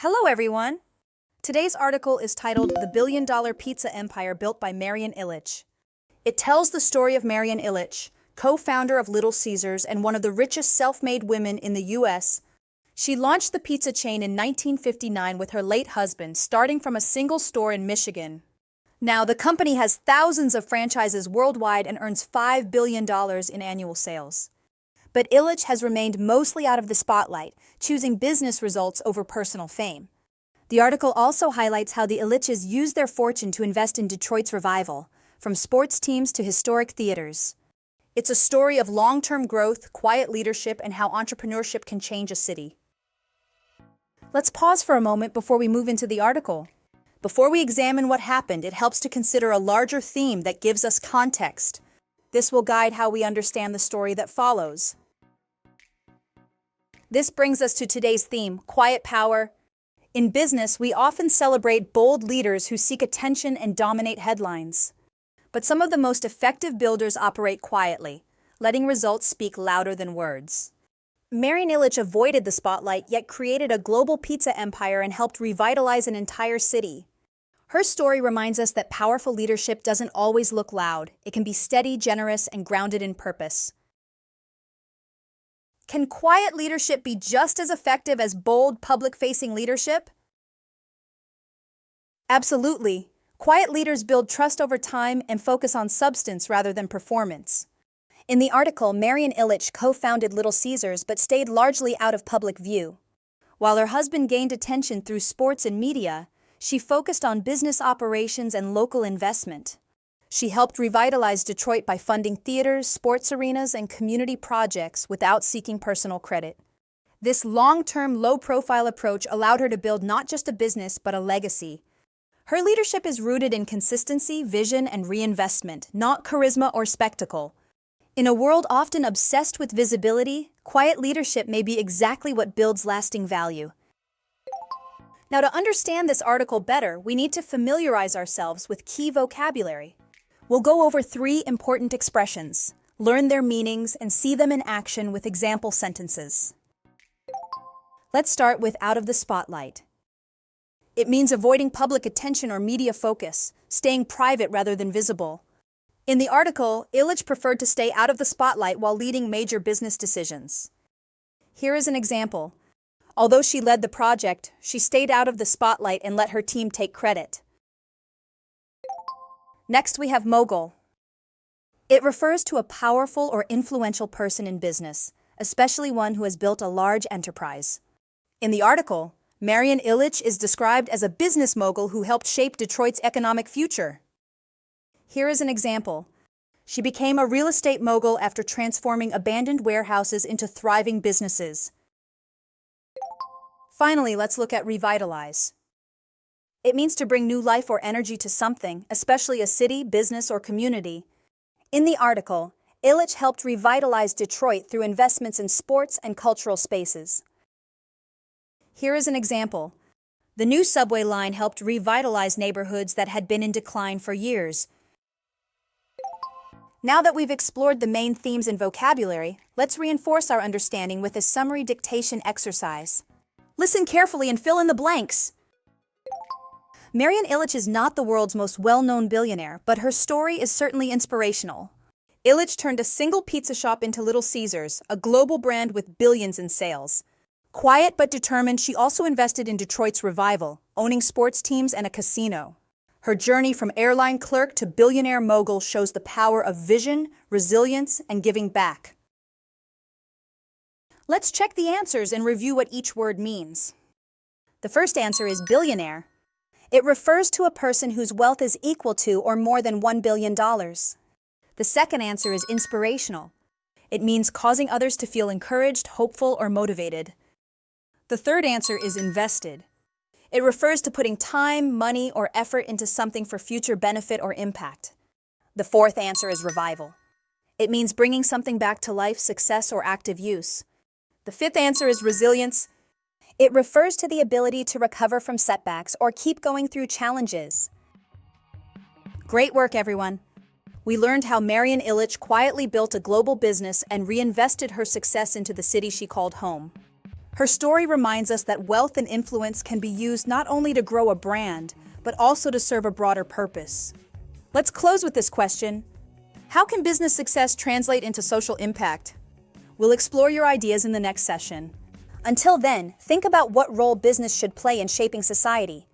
Hello, everyone. Today's article is titled The Billion-Dollar Pizza Empire Built by Marian Ilitch. It tells the story of Marian Ilitch, co-founder of Little Caesars and one of the richest self-made women in the U.S. She launched the pizza chain in 1959 with her late husband, starting from a single store in Michigan. Now, the company has thousands of franchises worldwide and earns $5 billion in annual sales. But Ilitch has remained mostly out of the spotlight, choosing business results over personal fame. The article also highlights how the Ilitches used their fortune to invest in Detroit's revival, from sports teams to historic theaters. It's a story of long-term growth, quiet leadership, and how entrepreneurship can change a city. Let's pause for a moment before we move into the article. Before we examine what happened, it helps to consider a larger theme that gives us context. This will guide how we understand the story that follows. This brings us to today's theme, quiet power. In business, we often celebrate bold leaders who seek attention and dominate headlines. But some of the most effective builders operate quietly, letting results speak louder than words. Marian Ilitch avoided the spotlight yet created a global pizza empire and helped revitalize an entire city. Her story reminds us that powerful leadership doesn't always look loud. It can be steady, generous, and grounded in purpose. Can quiet leadership be just as effective as bold, public-facing leadership? Absolutely. Quiet leaders build trust over time and focus on substance rather than performance. In the article, Marian Ilitch co-founded Little Caesars but stayed largely out of public view. While her husband gained attention through sports and media, she focused on business operations and local investment. She helped revitalize Detroit by funding theaters, sports arenas, and community projects without seeking personal credit. This long-term, low-profile approach allowed her to build not just a business but a legacy. Her leadership is rooted in consistency, vision, and reinvestment, not charisma or spectacle. In a world often obsessed with visibility, quiet leadership may be exactly what builds lasting value. Now, to understand this article better, we need to familiarize ourselves with key vocabulary. We'll go over 3 important expressions, learn their meanings, and see them in action with example sentences. Let's start with out of the spotlight. It means avoiding public attention or media focus, staying private rather than visible. In the article, Ilitch preferred to stay out of the spotlight while leading major business decisions. Here is an example. Although she led the project, she stayed out of the spotlight and let her team take credit. Next, we have mogul. It refers to a powerful or influential person in business, especially one who has built a large enterprise. In the article, Marian Ilitch is described as a business mogul who helped shape Detroit's economic future. Here is an example. She became a real estate mogul after transforming abandoned warehouses into thriving businesses. Finally, let's look at revitalize. It means to bring new life or energy to something, especially a city, business, or community. In the article, Ilitch helped revitalize Detroit through investments in sports and cultural spaces. Here is an example. The new subway line helped revitalize neighborhoods that had been in decline for years. Now that we've explored the main themes and vocabulary, let's reinforce our understanding with a summary dictation exercise. Listen carefully and fill in the blanks. Marian Ilitch is not the world's most well-known billionaire, but her story is certainly inspirational. Ilitch turned a single pizza shop into Little Caesars, a global brand with billions in sales. Quiet but determined, she also invested in Detroit's revival, owning sports teams and a casino. Her journey from airline clerk to billionaire mogul shows the power of vision, resilience, and giving back. Let's check the answers and review what each word means. The first answer is billionaire. It refers to a person whose wealth is equal to or more than $1 billion. The second answer is inspirational. It means causing others to feel encouraged, hopeful, or motivated. The third answer is invested. It refers to putting time, money, or effort into something for future benefit or impact. The fourth answer is revival. It means bringing something back to life, success, or active use. The fifth answer is resilience. It refers to the ability to recover from setbacks or keep going through challenges. Great work, everyone! We learned how Marian Ilitch quietly built a global business and reinvested her success into the city she called home. Her story reminds us that wealth and influence can be used not only to grow a brand, but also to serve a broader purpose. Let's close with this question. How can business success translate into social impact? We'll explore your ideas in the next session. Until then, think about what role business should play in shaping society.